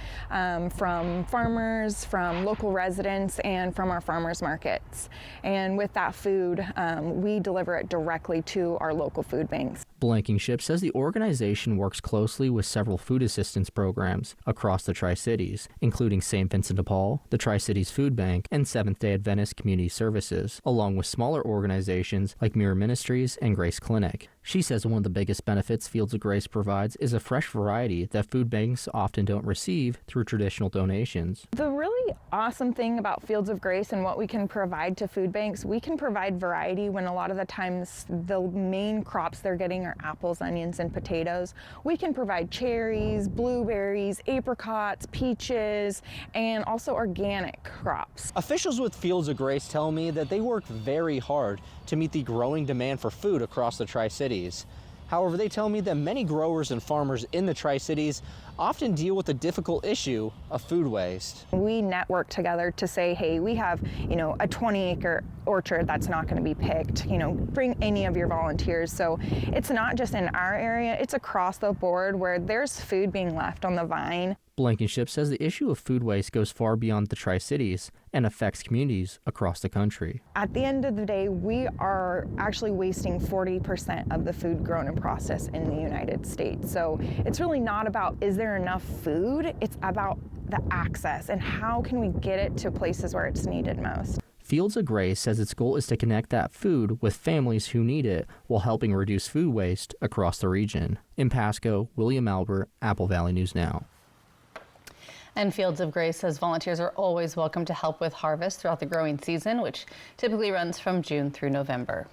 from farmers, from local residents, and from our farmers markets. And with that food, we deliver it directly to our local food banks. Blankenship says the organization works closely with several food assistance programs across the Tri-Cities, including St. Vincent de Paul, the Tri-Cities Food Bank, and Seventh-day Adventist Community Services, along with smaller organizations like Mirror Ministries and Grace Clinic. She says one of the biggest benefits Fields of Grace provides is a fresh variety that food banks often don't receive through traditional donations. The really awesome thing about Fields of Grace and what we can provide to food banks, we can provide variety when a lot of the times the main crops they're getting are apples, onions, and potatoes. We can provide cherries, blueberries, apricots, peaches, and also organic crops. Officials with Fields of Grace tell me that they work very hard to meet the growing demand for food across the Tri-Cities. However, they tell me that many growers and farmers in the Tri-Cities often deal with the difficult issue of food waste. We network together to say, hey, we have, a 20-acre orchard that's not going to be picked. Bring any of your volunteers. So it's not just in our area, it's across the board where there's food being left on the vine. Blankenship says the issue of food waste goes far beyond the Tri-Cities and affects communities across the country. At the end of the day, we are actually wasting 40% of the food grown and processed in the United States. So it's really not about is there enough food, it's about the access and how can we get it to places where it's needed most. Fields of Grace says its goal is to connect that food with families who need it while helping reduce food waste across the region. In Pasco, William Albert, Apple Valley News Now. And Fields of Grace says volunteers are always welcome to help with harvest throughout the growing season, which typically runs from June through November.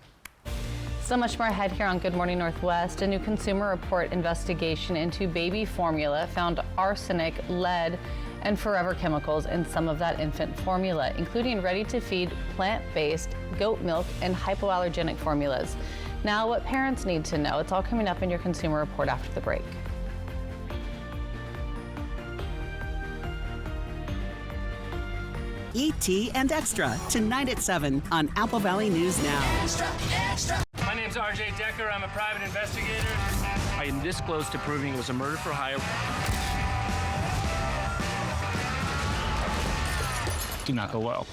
So much more ahead here on Good Morning Northwest. A new Consumer Report investigation into baby formula found arsenic, lead, and forever chemicals in some of that infant formula, including ready-to-feed, plant-based, goat milk, and hypoallergenic formulas. Now, what parents need to know, it's all coming up in your Consumer Report after the break. E.T. and Extra, tonight at 7 on Apple Valley News Now. Extra, extra. My name's RJ Decker. I'm a private investigator. I am this close to proving it was a murder for hire. Do not go well.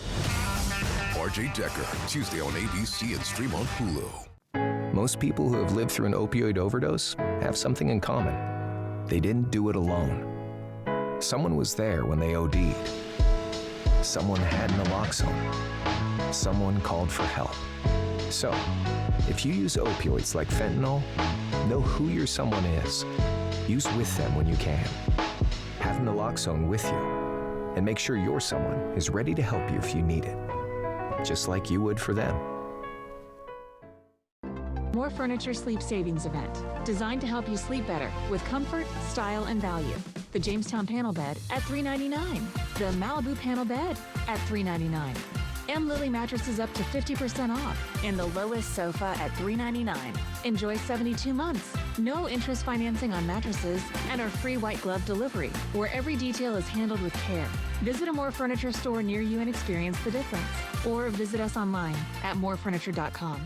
RJ Decker, Tuesday on ABC and stream on Hulu. Most people who have lived through an opioid overdose have something in common. They didn't do it alone. Someone was there when they OD'd. Someone had naloxone. Someone called for help. So, if you use opioids like fentanyl, know who your someone is. Use with them when you can. Have naloxone with you. And make sure your someone is ready to help you if you need it. Just like you would for them. More Furniture Sleep Savings Event, designed to help you sleep better with comfort, style, and value. The Jamestown Panel Bed at $399. The Malibu Panel Bed at $399. M. Lily mattresses up to 50% off. And the lowest sofa at $399. Enjoy 72 months. No interest financing on mattresses and our free white glove delivery, where every detail is handled with care. Visit a More Furniture store near you and experience the difference. Or visit us online at morefurniture.com.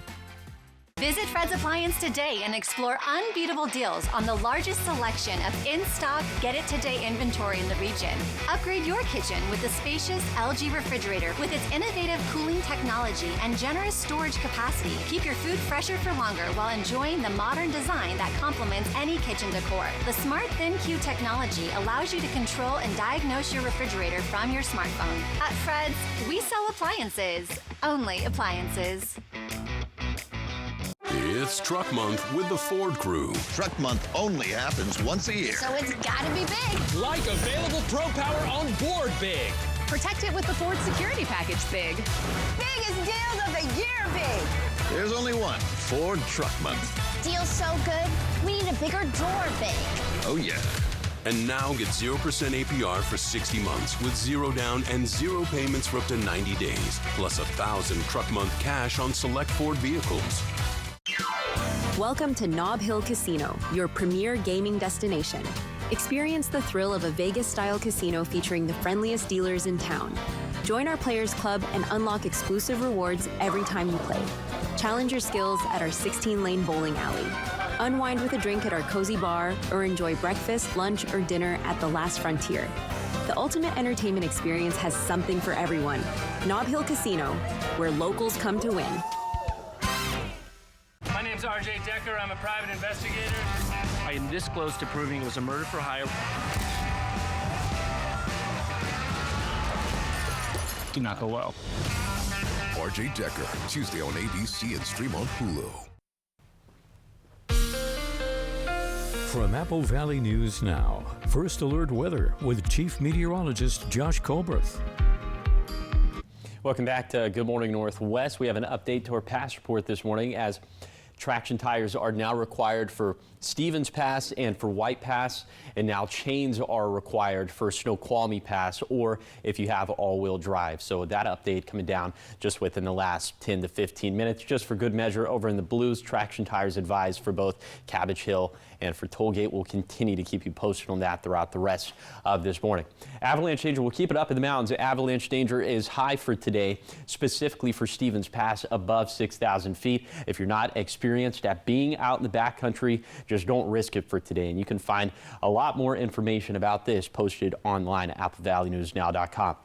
Visit Fred's Appliance today and explore unbeatable deals on the largest selection of in-stock, get-it-today inventory in the region. Upgrade your kitchen with the spacious LG refrigerator with its innovative cooling technology and generous storage capacity. Keep your food fresher for longer while enjoying the modern design that complements any kitchen decor. The Smart ThinQ technology allows you to control and diagnose your refrigerator from your smartphone. At Fred's, we sell appliances. Only appliances. It's Truck Month with the Ford Crew. Truck Month only happens once a year. So it's gotta be big. Like available Pro Power on board big. Protect it with the Ford Security Package big. Biggest deals of the year big. There's only one, Ford Truck Month. Deal's so good, we need a bigger door big. Oh yeah. And now get 0% APR for 60 months with 0 down and 0 payments for up to 90 days. Plus $1,000 Truck Month cash on select Ford vehicles. Welcome to Nob Hill Casino, your premier gaming destination. Experience the thrill of a Vegas-style casino featuring the friendliest dealers in town. Join our Players Club and unlock exclusive rewards every time you play. Challenge your skills at our 16-lane bowling alley. Unwind with a drink at our cozy bar or enjoy breakfast, lunch, or dinner at the Last Frontier. The ultimate entertainment experience has something for everyone. Nob Hill Casino, where locals come to win. My name's RJ Decker. I'm a private investigator. I am this close to proving it was a murder for hire. Do not go well. RJ Decker, Tuesday on ABC and stream on Hulu. From Apple Valley News Now, First Alert Weather with Chief Meteorologist Josh Colberth. Welcome back to Good Morning Northwest. We have an update to our pass report this morning as traction tires are now required for Stevens Pass and for White Pass, and now chains are required for Snoqualmie Pass or if you have all-wheel drive. So that update coming down just within the last 10 to 15 minutes. Just for good measure, over in the Blues, traction tires advised for both Cabbage Hill and for Tollgate. We'll continue to keep you posted on that throughout the rest of this morning. Avalanche danger, we'll keep it up in the mountains. Avalanche danger is high for today, specifically for Stevens Pass above 6,000 feet. If you're not experienced at being out in the backcountry, just don't risk it for today. And you can find a lot more information about this posted online at applevalleyNewsNow.com.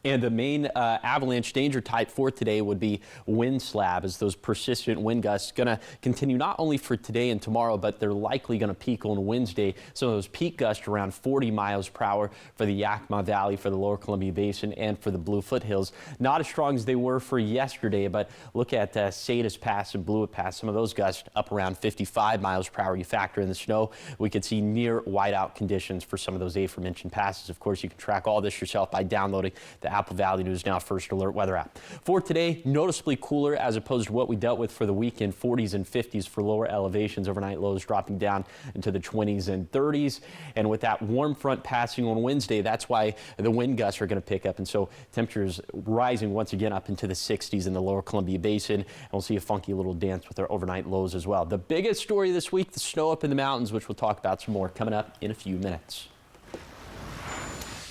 And the main avalanche danger type for today would be wind slab, as those persistent wind gusts going to continue not only for today and tomorrow, but they're likely going to peak on Wednesday. So those peak gusts around 40 miles per hour for the Yakima Valley, for the Lower Columbia Basin, and for the Blue Foothills. Not as strong as they were for yesterday, but look at Sadius Pass and Blewett Pass. Some of those gusts up around 55 miles per hour. You factor in the snow, we could see near whiteout conditions for some of those aforementioned passes. Of course, you can track all this yourself by downloading the Apple Valley News Now First Alert weather app. For today, noticeably cooler as opposed to what we dealt with for the weekend. 40s and 50s for lower elevations. Overnight lows dropping down into the 20s and 30s. And with that warm front passing on Wednesday, that's why the wind gusts are going to pick up. And so temperatures rising once again up into the 60s in the Lower Columbia Basin. And we'll see a funky little dance with our overnight lows as well. The biggest story this week, the snow up in the mountains, which we'll talk about some more coming up in a few minutes.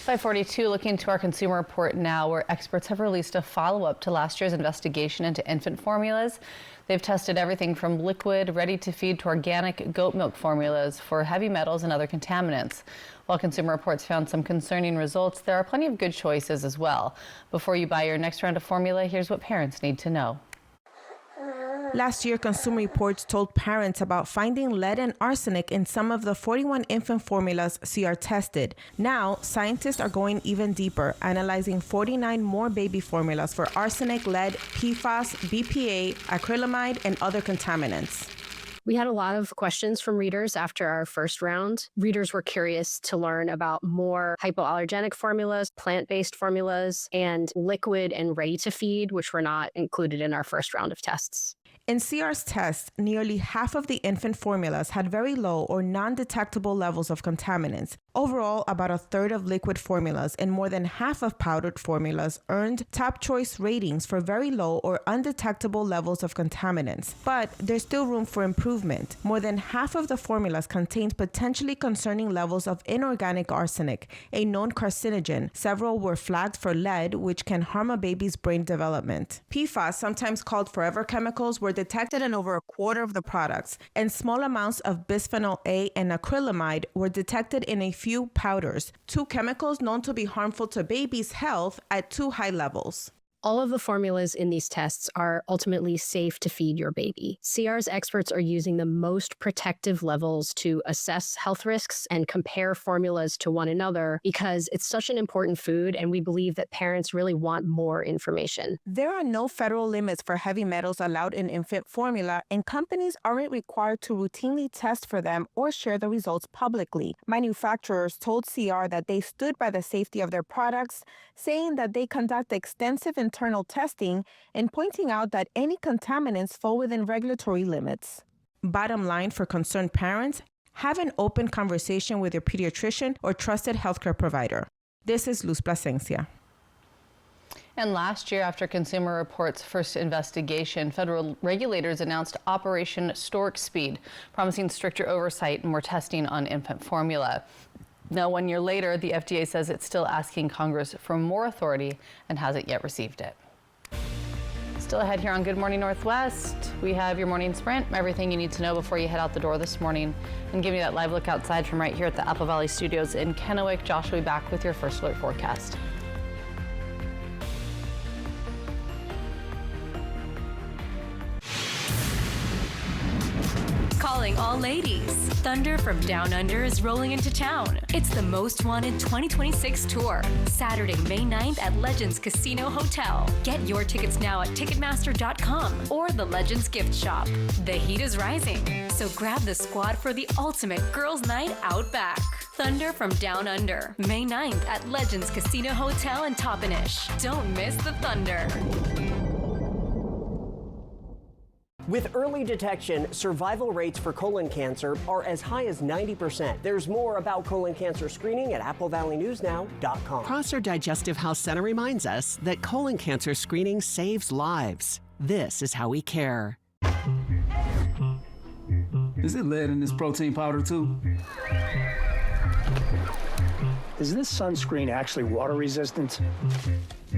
542, looking to our consumer report now, where experts have released a follow-up to last year's investigation into infant formulas. They've tested everything from liquid, ready-to-feed to organic goat milk formulas for heavy metals and other contaminants. While Consumer Reports found some concerning results, there are plenty of good choices as well. Before you buy your next round of formula, here's what parents need to know. Last year, Consumer Reports told parents about finding lead and arsenic in some of the 41 infant formulas CR tested. Now, scientists are going even deeper, analyzing 49 more baby formulas for arsenic, lead, PFAS, BPA, acrylamide, and other contaminants. We had a lot of questions from readers after our first round. Readers were curious to learn about more hypoallergenic formulas, plant-based formulas, and liquid and ready-to-feed, which were not included in our first round of tests. In CR's test, nearly half of the infant formulas had very low or non-detectable levels of contaminants. Overall, about a third of liquid formulas and more than half of powdered formulas earned top choice ratings for very low or undetectable levels of contaminants. But there's still room for improvement improvement. More than half of the formulas contained potentially concerning levels of inorganic arsenic, a known carcinogen. Several were flagged for lead, which can harm a baby's brain development. PFAS, sometimes called forever chemicals, were detected in over a quarter of the products, and small amounts of bisphenol A and acrylamide were detected in a few powders, two chemicals known to be harmful to babies' health at too high levels. All of the formulas in these tests are ultimately safe to feed your baby. CR's experts are using the most protective levels to assess health risks and compare formulas to one another because it's such an important food, and we believe that parents really want more information. There are no federal limits for heavy metals allowed in infant formula, and companies aren't required to routinely test for them or share the results publicly. Manufacturers told CR that they stood by the safety of their products, saying that they conduct extensive internal testing and pointing out that any contaminants fall within regulatory limits. Bottom line for concerned parents, have an open conversation with your pediatrician or trusted healthcare provider. This is Luz Plasencia. And last year, after Consumer Reports' first investigation, federal regulators announced Operation Stork Speed, promising stricter oversight and more testing on infant formula. Now, 1 year later, the FDA says it's still asking Congress for more authority and hasn't yet received it. Still ahead here on Good Morning Northwest, we have your morning sprint, everything you need to know before you head out the door this morning, and give you that live look outside from right here at the Apple Valley Studios in Kennewick. Josh will be back with your first alert forecast. Calling all ladies. Thunder from Down Under is rolling into town. It's the Most Wanted 2026 tour, Saturday, May 9th at Legends Casino Hotel. Get your tickets now at Ticketmaster.com or the Legends gift shop. The heat is rising, so grab the squad for the ultimate girls' night out back. Thunder from Down Under, May 9th at Legends Casino Hotel in Toppenish. Don't miss the Thunder. With early detection, survival rates for colon cancer are as high as 90%. There's more about colon cancer screening at AppleValleyNewsNow.com. Prosser Digestive Health Center reminds us that colon cancer screening saves lives. This is how we care. Is it lead in this protein powder too? Is this sunscreen actually water resistant?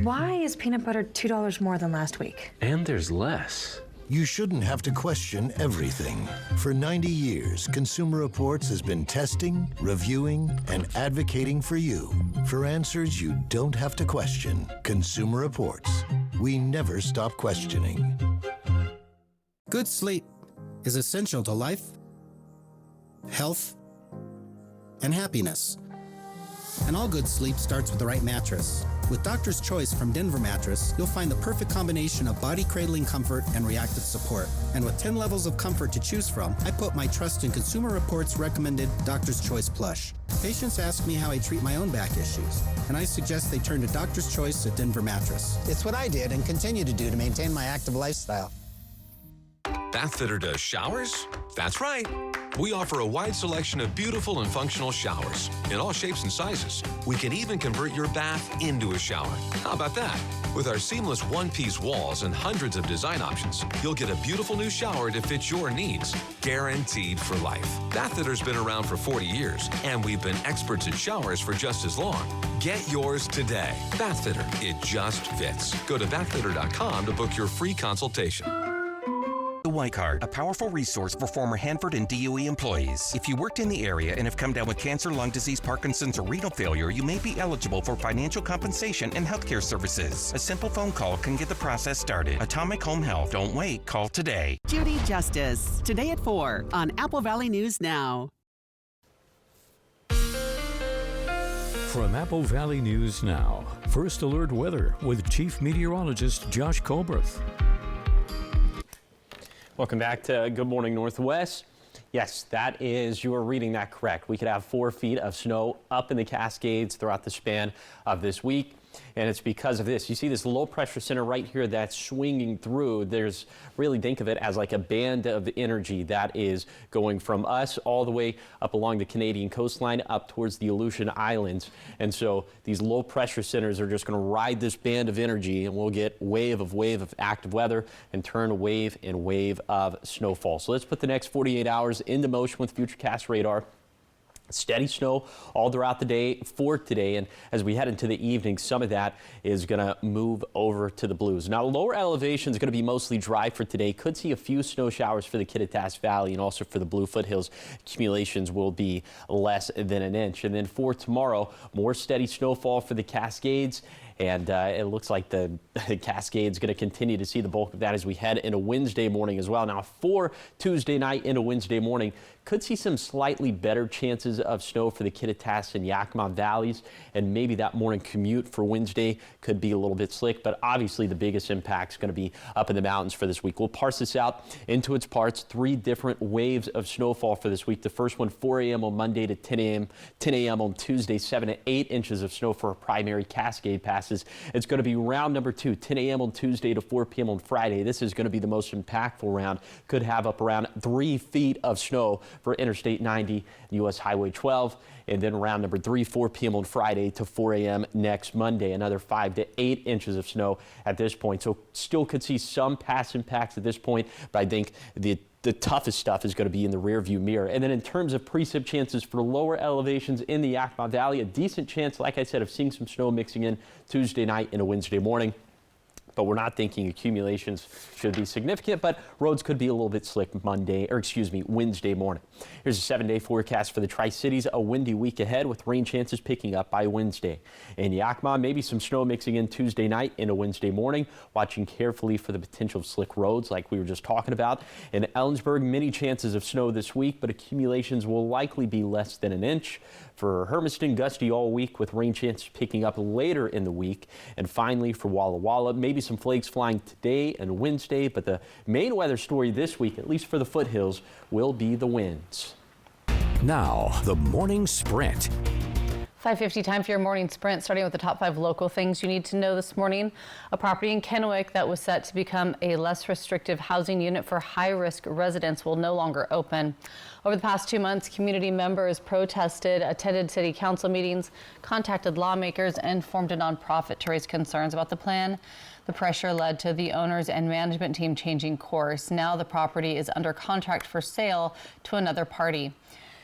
Why is peanut butter $2 more than last week? And there's less. You shouldn't have to question everything. For 90 years, Consumer Reports has been testing, reviewing, and advocating for you for answers you don't have to question. Consumer Reports. We never stop questioning. Good sleep is essential to life, health, and happiness. And all good sleep starts with the right mattress. With Doctor's Choice from Denver Mattress, you'll find the perfect combination of body cradling comfort and reactive support. And with 10 levels of comfort to choose from, I put my trust in Consumer Reports' recommended Doctor's Choice Plush. Patients ask me how I treat my own back issues, and I suggest they turn to Doctor's Choice at Denver Mattress. It's what I did and continue to do to maintain my active lifestyle. Bathfitter does showers? That's right. We offer a wide selection of beautiful and functional showers in all shapes and sizes. We can even convert your bath into a shower. How about that? With our seamless one-piece walls and hundreds of design options, you'll get a beautiful new shower to fit your needs, guaranteed for life. Bathfitter's been around for 40 years, and we've been experts at showers for just as long. Get yours today. Bathfitter, it just fits. Go to bathfitter.com to book your free consultation. The White Card, a powerful resource for former Hanford and DOE employees. If you worked in the area and have come down with cancer, lung disease, Parkinson's, or renal failure, you may be eligible for financial compensation and healthcare services. A simple phone call can get the process started. Atomic Home Health. Don't wait. Call today. Judy Justice, today at 4 on Apple Valley News Now. From Apple Valley News Now, First Alert Weather with Chief Meteorologist Josh Colbreth. Welcome back to Good Morning Northwest. Yes, that is, you are reading that correct. We could have 4 feet of snow up in the Cascades throughout the span of this week. And it's because of this. You see this low pressure center right here that's swinging through. There's really, think of it as like a band of energy that is going from us all the way up along the Canadian coastline up towards the Aleutian Islands. And so these low pressure centers are just going to ride this band of energy, and we'll get wave of active weather and turn wave and wave of snowfall. So let's put the next 48 hours into motion with Futurecast radar. Steady snow all throughout the day for today, and as we head into the evening, some of that is going to move over to the blues. Now, lower elevation is going to be mostly dry for today. Could see a few snow showers for the Kittitas Valley and also for the Blue Foothills. Accumulations will be less than an inch. And then for tomorrow, more steady snowfall for the Cascades. And it looks like the Cascades going to continue to see the bulk of that as we head into Wednesday morning as well. Now, for Tuesday night into Wednesday morning, could see some slightly better chances of snow for the Kittitas and Yakima valleys, and maybe that morning commute for Wednesday could be a little bit slick, but obviously the biggest impact is going to be up in the mountains for this week. We'll parse this out into its parts. 3 different waves of snowfall for this week. The first one 4 a.m. on Monday to 10 a.m. on Tuesday, 7 to 8 inches of snow for primary Cascade passes. It's going to be round number 2, 10 a.m. on Tuesday to 4 p.m. on Friday. This is going to be the most impactful round. Could have up around 3 feet of snow for Interstate 90, U.S. Highway 12, and then round number 3, 4 p.m. on Friday to 4 a.m. next Monday. Another 5 to 8 inches of snow at this point. So still could see some past impacts at this point, but I think the toughest stuff is going to be in the rear view mirror. And then in terms of precip chances for lower elevations in the Yakima Valley, a decent chance, like I said, of seeing some snow mixing in Tuesday night into Wednesday morning. But we're not thinking accumulations should be significant, but roads could be a little bit slick Wednesday morning. Here's a 7-day forecast for the Tri-Cities. A windy week ahead with rain chances picking up by Wednesday. In Yakima, maybe some snow mixing in Tuesday night into Wednesday morning. Watching carefully for the potential of slick roads like we were just talking about. In Ellensburg, many chances of snow this week, but accumulations will likely be less than an inch. For Hermiston, gusty all week with rain chances picking up later in the week. And finally for Walla Walla, maybe some flakes flying today and Wednesday, but the main weather story this week, at least for the foothills, will be the winds. Now, the morning sprint. 5:50 time for your morning sprint, starting with the top 5 local things you need to know this morning. A property in Kennewick that was set to become a less restrictive housing unit for high-risk residents will no longer open. Over the past 2 months, community members protested, attended city council meetings, contacted lawmakers, and formed a nonprofit to raise concerns about the plan. The pressure led to the owners and management team changing course. Now the property is under contract for sale to another party.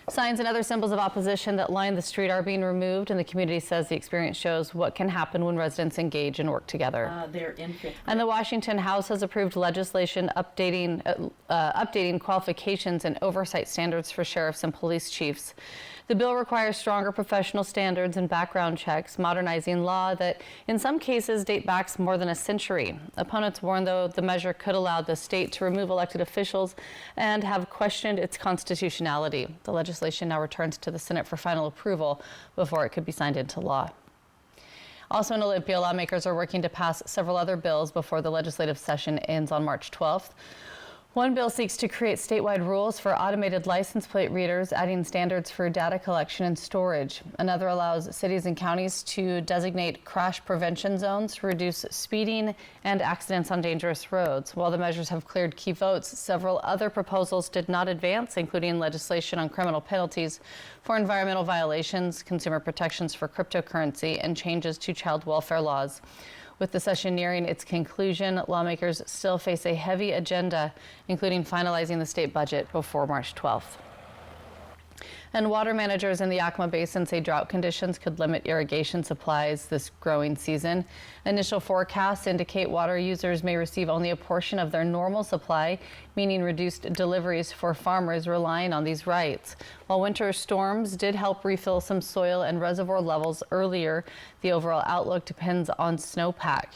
Signs and other symbols of opposition that line the street are being removed, and the community says the experience shows what can happen when residents engage and work together. And the Washington House has approved legislation updating qualifications and oversight standards for sheriffs and police chiefs. The bill requires stronger professional standards and background checks, modernizing law that in some cases date back more than a century. Opponents warn, though, the measure could allow the state to remove elected officials and have questioned its constitutionality. The legislation now returns to the Senate for final approval before it could be signed into law. Also in Olympia, lawmakers are working to pass several other bills before the legislative session ends on March 12th. One bill seeks to create statewide rules for automated license plate readers, adding standards for data collection and storage. Another allows cities and counties to designate crash prevention zones to reduce speeding and accidents on dangerous roads. While the measures have cleared key votes, several other proposals did not advance, including legislation on criminal penalties for environmental violations, consumer protections for cryptocurrency, and changes to child welfare laws. With the session nearing its conclusion, lawmakers still face a heavy agenda, including finalizing the state budget before March 12th. And water managers in the Yakima Basin say drought conditions could limit irrigation supplies this growing season. Initial forecasts indicate water users may receive only a portion of their normal supply, meaning reduced deliveries for farmers relying on these rights. While winter storms did help refill some soil and reservoir levels earlier, the overall outlook depends on snowpack,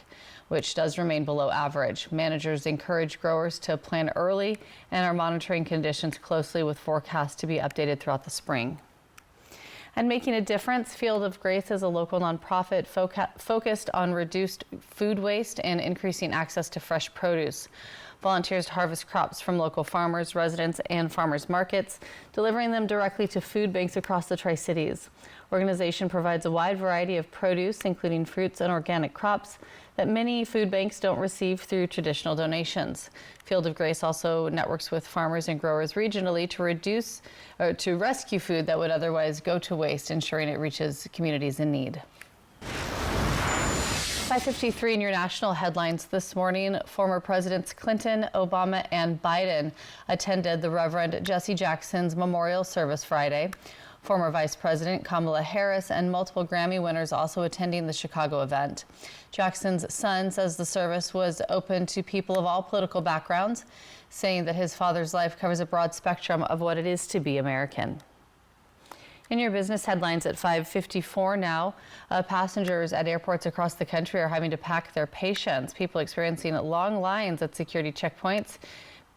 which does remain below average. Managers encourage growers to plan early and are monitoring conditions closely with forecasts to be updated throughout the spring. And making a difference, Field of Grace is a local nonprofit focused on reduced food waste and increasing access to fresh produce. Volunteers harvest crops from local farmers, residents, and farmers markets, delivering them directly to food banks across the Tri-Cities. Organization provides a wide variety of produce, including fruits and organic crops, that many food banks don't receive through traditional donations. Field of Grace also networks with farmers and growers regionally to rescue food that would otherwise go to waste, ensuring it reaches communities in need. 5:53 in your national headlines this morning. Former Presidents Clinton, Obama, and Biden attended the Reverend Jesse Jackson's memorial service Friday. Former Vice President Kamala Harris and multiple Grammy winners also attending the Chicago event. Jackson's son says the service was open to people of all political backgrounds, saying that his father's life covers a broad spectrum of what it is to be American. In your business headlines at 5:54 now, passengers at airports across the country are having to pack their patience. People experiencing long lines at security checkpoints.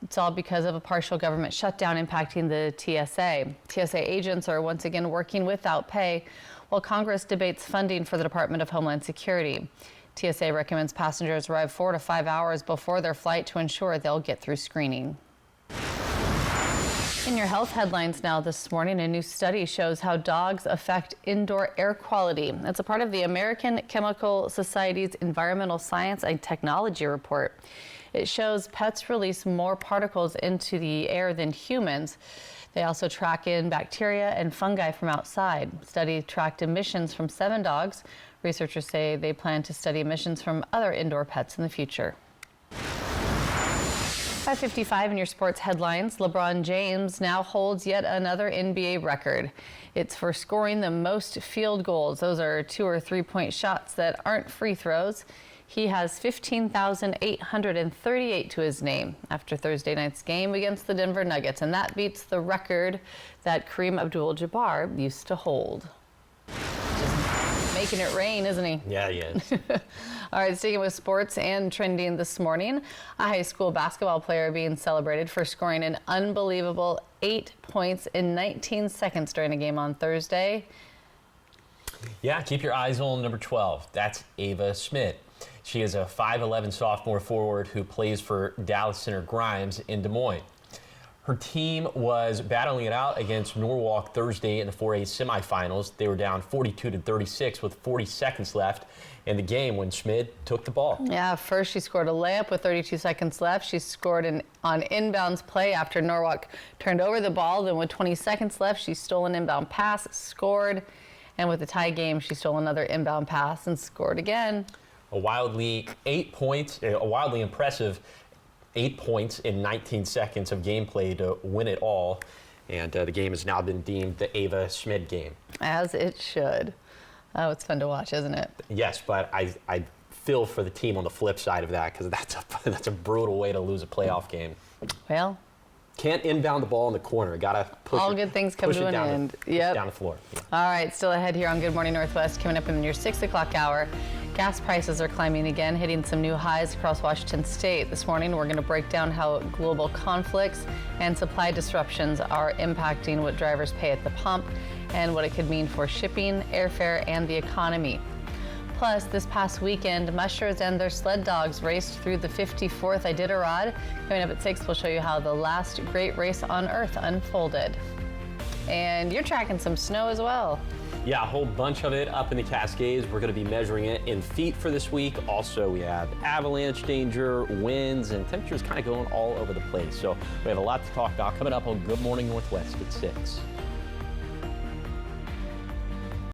It's all because of a partial government shutdown impacting the TSA. TSA agents are once again working without pay while Congress debates funding for the Department of Homeland Security. TSA recommends passengers arrive 4 to 5 hours before their flight to ensure they'll get through screening. In your health headlines now this morning, a new study shows how dogs affect indoor air quality. It's a part of the American Chemical Society's Environmental Science and Technology report. It shows pets release more particles into the air than humans. They also track in bacteria and fungi from outside. The study tracked emissions from 7 dogs. Researchers say they plan to study emissions from other indoor pets in the future. 5:55 in your sports headlines. LeBron James now holds yet another NBA record. It's for scoring the most field goals. Those are 2 or 3 point shots that aren't free throws. He has 15,838 to his name after Thursday night's game against the Denver Nuggets, and that beats the record that Kareem Abdul-Jabbar used to hold. Just making it rain, isn't he? Yeah, he is. All right, sticking with sports and trending this morning, a high school basketball player being celebrated for scoring an unbelievable 8 points in 19 seconds during a game on Thursday. Yeah, keep your eyes on number 12. That's Ava Schmidt. She is a 5'11" sophomore forward who plays for Dallas Center Grimes in Des Moines. Her team was battling it out against Norwalk Thursday in the 4A semifinals. They were down 42-36 with 40 seconds left in the game when Schmidt took the ball. Yeah, first she scored a layup with 32 seconds left. She scored on inbounds play after Norwalk turned over the ball. Then with 20 seconds left, she stole an inbound pass, scored. And with the tie game, she stole another inbound pass and scored again. A wildly impressive 8 points in 19 seconds of gameplay to win it all. And the game has now been deemed the Ava Schmidt game. As it should. Oh, it's fun to watch, isn't it? Yes, but I feel for the team on the flip side of that because that's a brutal way to lose a playoff game. Well, can't inbound the ball in the corner. Gotta push all it, good things come to an end. Yep. Down the floor. Yeah. All right, still ahead here on Good Morning Northwest. Coming up in your 6 o'clock hour, gas prices are climbing again, hitting some new highs across Washington State. This morning, we're going to break down how global conflicts and supply disruptions are impacting what drivers pay at the pump and what it could mean for shipping, airfare, and the economy. Plus, this past weekend, mushers and their sled dogs raced through the 54th Iditarod. Coming up at 6, we'll show you how the last great race on Earth unfolded. And you're tracking some snow as well. Yeah, a whole bunch of it up in the Cascades. We're going to be measuring it in feet for this week. Also, we have avalanche danger, winds, and temperatures kind of going all over the place. So we have a lot to talk about coming up on Good Morning Northwest at 6.